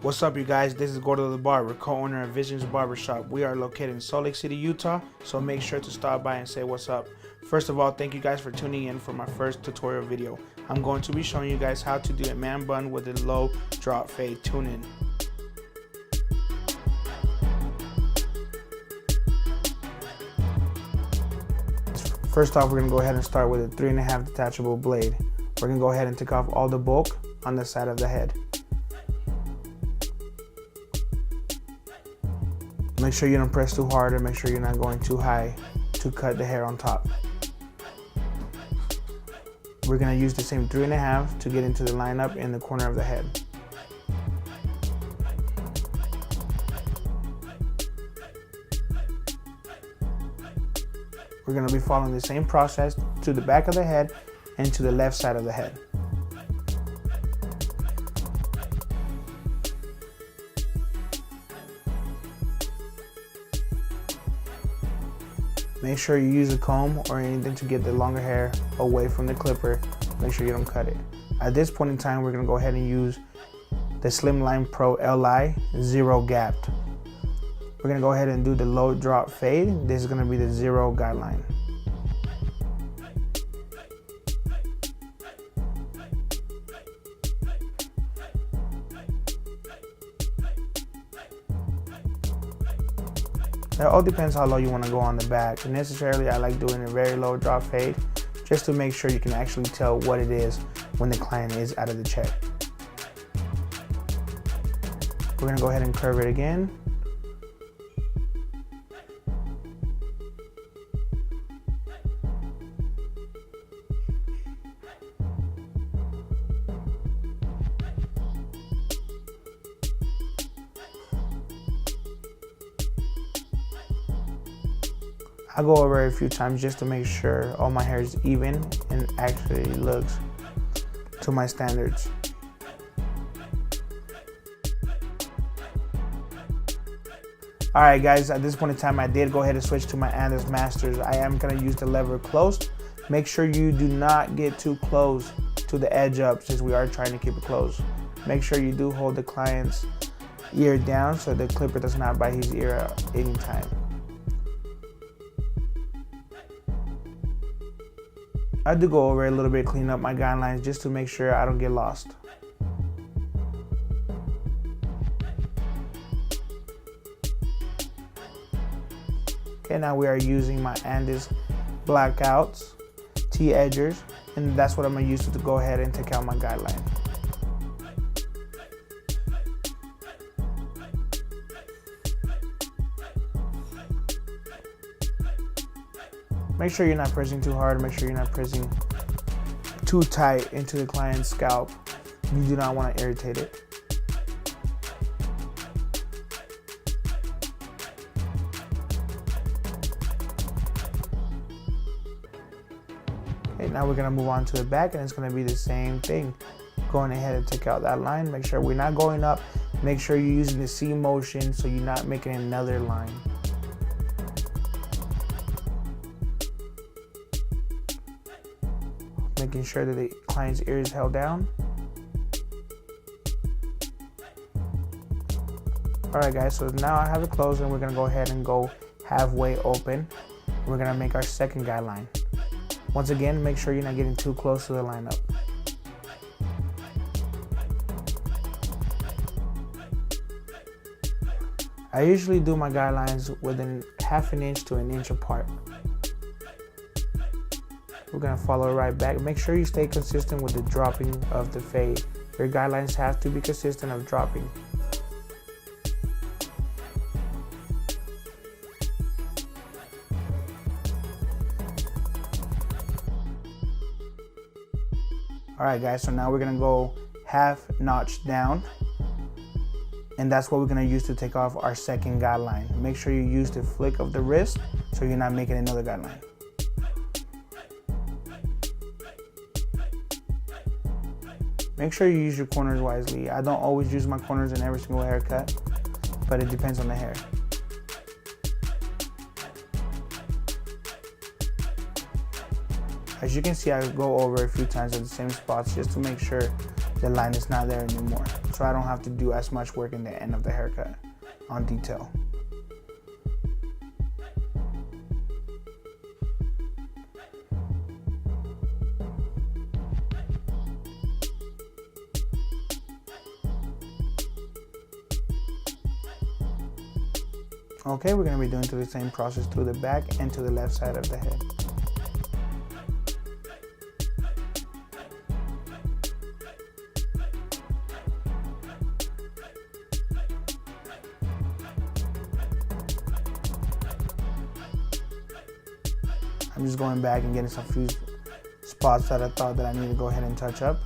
What's up, you guys? This is Gordo the Barber, co-owner of Visions Barbershop. We are located in Salt Lake City, Utah, so make sure to stop by and say what's up. First of all, thank you guys for tuning in for my first tutorial video. I'm going to be showing you guys how to do a man bun with a low drop fade tune-in. First off, we're going to go ahead and start with a 3.5 detachable blade. We're going to go ahead and take off all the bulk on the side of the head. Make sure you don't press too hard and make sure you're not going too high to cut the hair on top. We're going to use the same 3.5 to get into the lineup in the corner of the head. We're going to be following the same process to the back of the head and to the left side of the head. Make sure you use a comb or anything to get the longer hair away from the clipper. Make sure you don't cut it. At this point in time, we're going to go ahead and use the Slimline Pro Li Zero Gapped. We're going to go ahead and do the low drop fade. This is going to be the zero guideline. It all depends how low you want to go on the back. Necessarily, I like doing a very low drop fade just to make sure you can actually tell what it is when the client is out of the check. We're going to go ahead and curve it again. I go over it a few times just to make sure all my hair is even and actually looks to my standards. Alright guys, at this point in time I did go ahead and switch to my Andes Masters. I am going to use the lever close. Make sure you do not get too close to the edge up since we are trying to keep it close. Make sure you do hold the client's ear down so the clipper does not bite his ear at any time. I do go over a little bit, clean up my guidelines just to make sure I don't get lost. Okay, now we are using my Andes blackouts, T-edgers, and that's what I'm going to use to go ahead and take out my guideline. Make sure you're not pressing too hard, make sure you're not pressing too tight into the client's scalp. You do not want to irritate it. Okay, now we're going to move on to the back and it's going to be the same thing. Going ahead and take out that line, make sure we're not going up, make sure you're using the C motion so you're not making another line. Making sure that the client's ear is held down. Alright guys, so now I have it closed and we're going to go ahead and go halfway open. We're going to make our second guideline. Once again, make sure you're not getting too close to the lineup. I usually do my guidelines within ½ an inch to 1 inch apart. We're going to follow right back. Make sure you stay consistent with the dropping of the fade. Your guidelines have to be consistent of dropping. Alright guys, so now we're going to go half notch down. And that's what we're going to use to take off our second guideline. Make sure you use the flick of the wrist so you're not making another guideline. Make sure you use your corners wisely. I don't always use my corners in every single haircut, but it depends on the hair. As you can see, I go over a few times at the same spots just to make sure the line is not there anymore, so I don't have to do as much work in the end of the haircut on detail. Okay, we're going to be doing the same process through the back and to the left side of the head. I'm just going back and getting some few spots that I thought that I need to go ahead and touch up.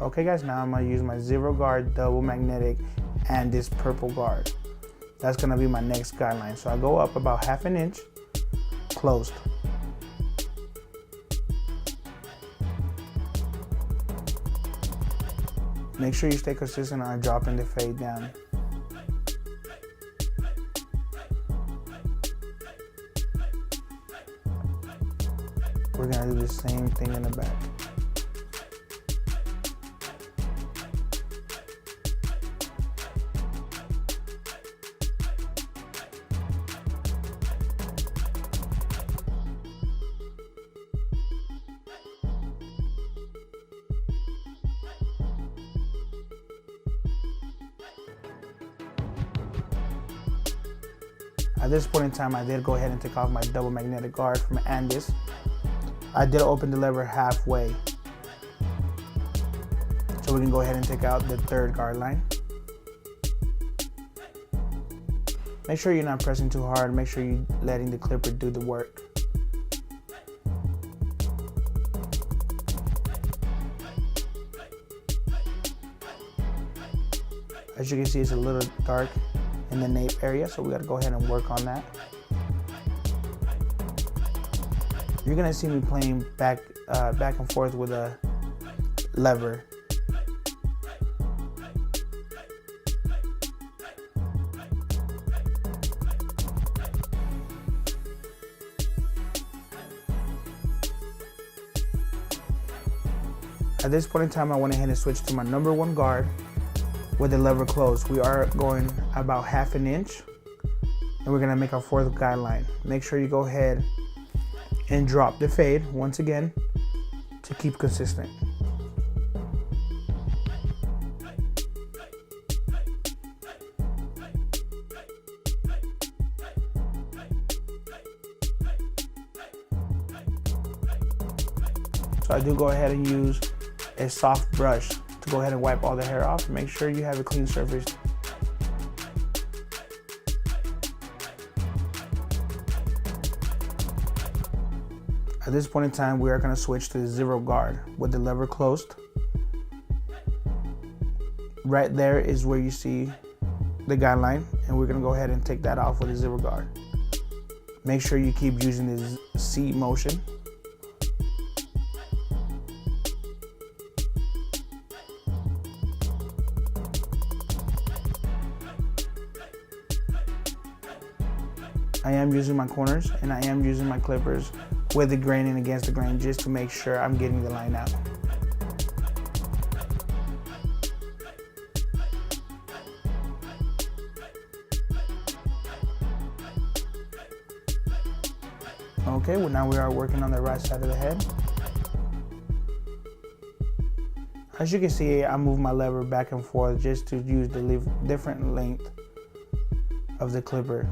Okay guys, now I'm gonna use my 0 guard double magnetic and this purple guard. That's gonna be my next guideline. So I go up about ½ an inch, closed. Make sure you stay consistent on dropping the fade down. We're gonna do the same thing in the back. At this point in time, I did go ahead and take off my double magnetic guard from Andis. I did open the lever halfway, so we can go ahead and take out the 3rd guard line. Make sure you're not pressing too hard. Make sure you're letting the clipper do the work. As you can see, it's a little dark in the nape area, so we got to go ahead and work on that. You're gonna see me playing back and forth with a lever. At this point in time, I went ahead and switched to my number 1 guard with the lever closed. We are going about ½ an inch, and we're gonna make our 4th guideline. Make sure you go ahead and drop the fade once again to keep consistent. So I do go ahead and use a soft brush to go ahead and wipe all the hair off. Make sure you have a clean surface. At this point in time, we are going to switch to the 0 guard with the lever closed. Right there is where you see the guideline, and we're going to go ahead and take that off with the 0 guard. Make sure you keep using this C motion. I am using my corners, and I am using my clippers with the grain and against the grain just to make sure I'm getting the line out. Okay, well now we are working on the right side of the head. As you can see, I move my lever back and forth just to use the different length of the clipper.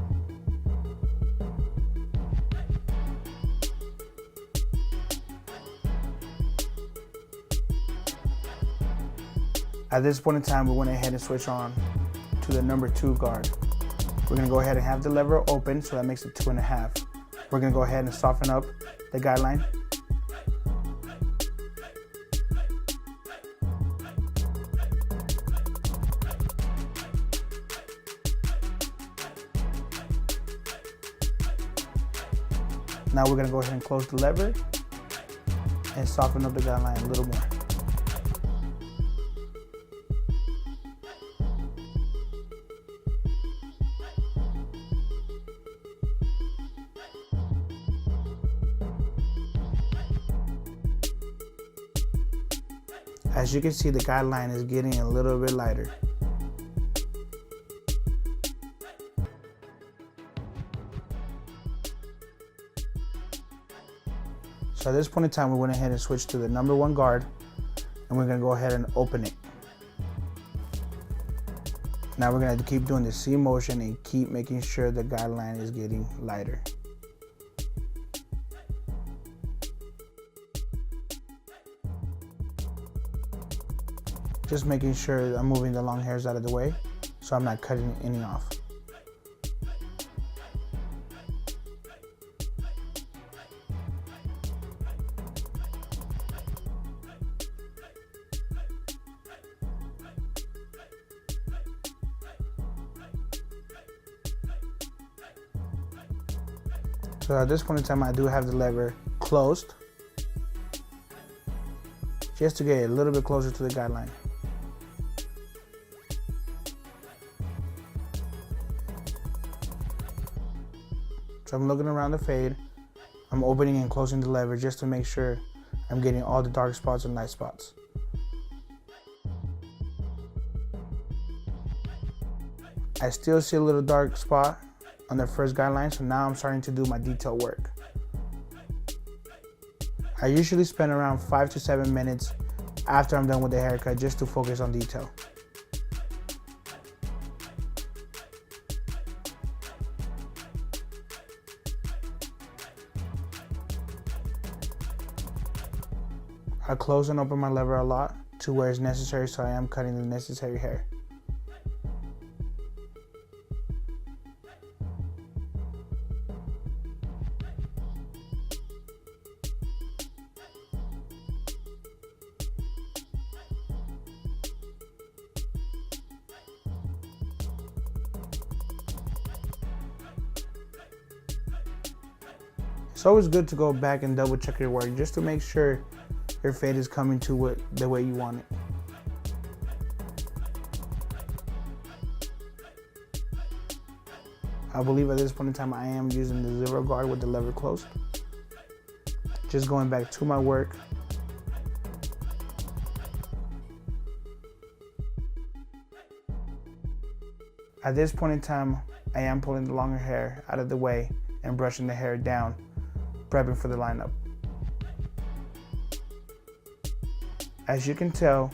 At this point in time, we went ahead and switch on to the number 2 guard. We're gonna go ahead and have the lever open, so that makes it 2.5. We're gonna go ahead and soften up the guideline. Now we're gonna go ahead and close the lever and soften up the guideline a little more. As you can see, the guideline is getting a little bit lighter. So at this point in time, we went ahead and switched to the number 1 guard, and we're gonna go ahead and open it. Now we're gonna keep doing the C motion and keep making sure the guideline is getting lighter. Just making sure I'm moving the long hairs out of the way so I'm not cutting any off. So at this point in time, I do have the lever closed just to get a little bit closer to the guideline. So I'm looking around the fade. I'm opening and closing the lever just to make sure I'm getting all the dark spots and light spots. I still see a little dark spot on the first guideline, so now I'm starting to do my detail work. I usually spend around 5 to 7 minutes after I'm done with the haircut just to focus on detail. I close and open my lever a lot to where it's necessary, so I am cutting the necessary hair. It's always good to go back and double check your work just to make sure your fade is coming to the way you want it. I believe at this point in time I am using the 0 guard with the lever closed. Just going back to my work. At this point in time, I am pulling the longer hair out of the way and brushing the hair down, prepping for the lineup. As you can tell,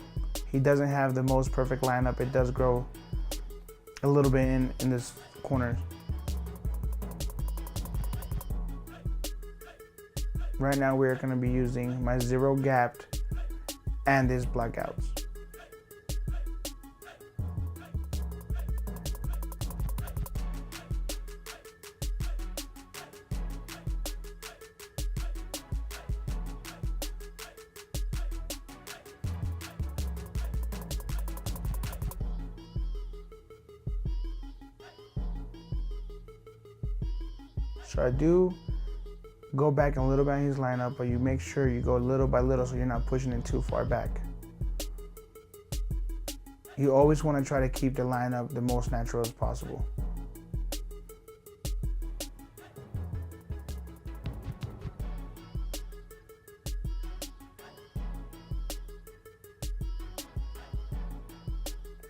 he doesn't have the most perfect lineup. It does grow a little bit in this corner. Right now we're going to be using my 0 gapped and his blackouts. So I do go back a little bit in his lineup, but you make sure you go little by little so you're not pushing it too far back. You always want to try to keep the lineup the most natural as possible.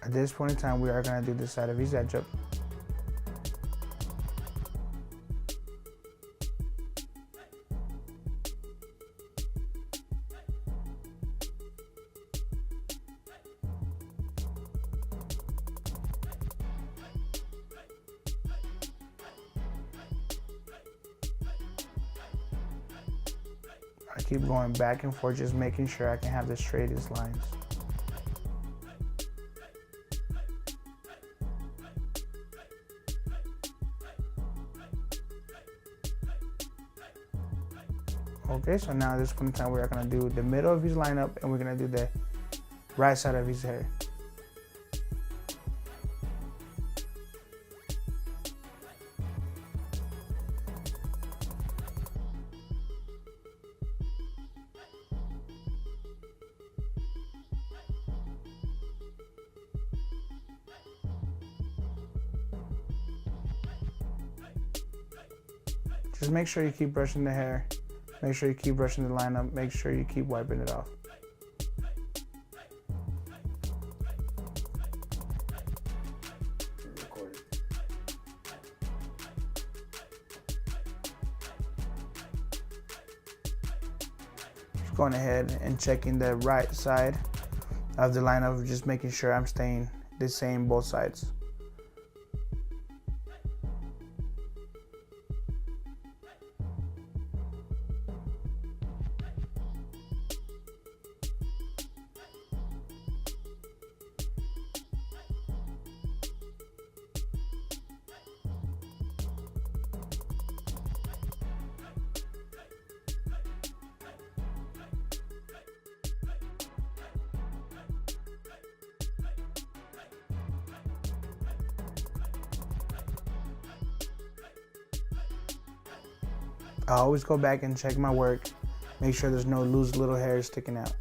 At this point in time, we are going to do the side of his edge up. I keep going back and forth, just making sure I can have the straightest lines. Okay, so now at this point in time, we are going to do the middle of his lineup and we're going to do the right side of his hair. Just make sure you keep brushing the hair. Make sure you keep brushing the lineup. Make sure you keep wiping it off. going ahead and checking the right side of the lineup, just making sure I'm staying the same both sides. I always go back and check my work, make sure there's no loose little hairs sticking out.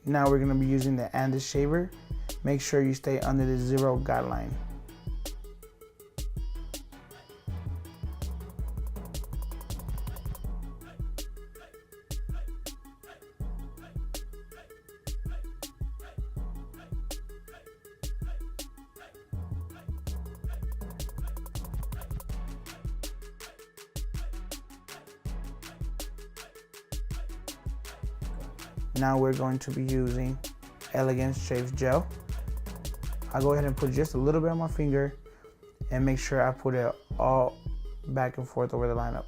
Now we're going to be using the Andes shaver. Make sure you stay under the 0 guideline. Now we're going to be using Elegance Shave Gel. I'll go ahead and put just a little bit on my finger and make sure I put it all back and forth over the lineup.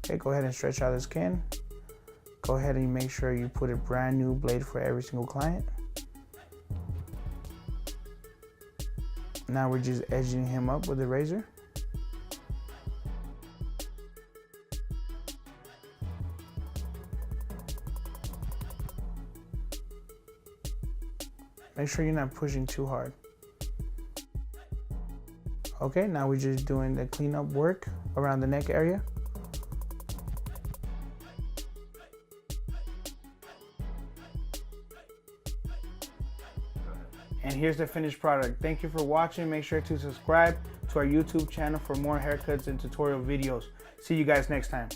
Okay, go ahead and stretch out the skin. Go ahead and make sure you put a brand new blade for every single client. Now we're just edging him up with the razor. Make sure you're not pushing too hard. Okay, now we're just doing the cleanup work around the neck area. And here's the finished product. Thank you for watching. Make sure to subscribe to our YouTube channel for more haircuts and tutorial videos. See you guys next time.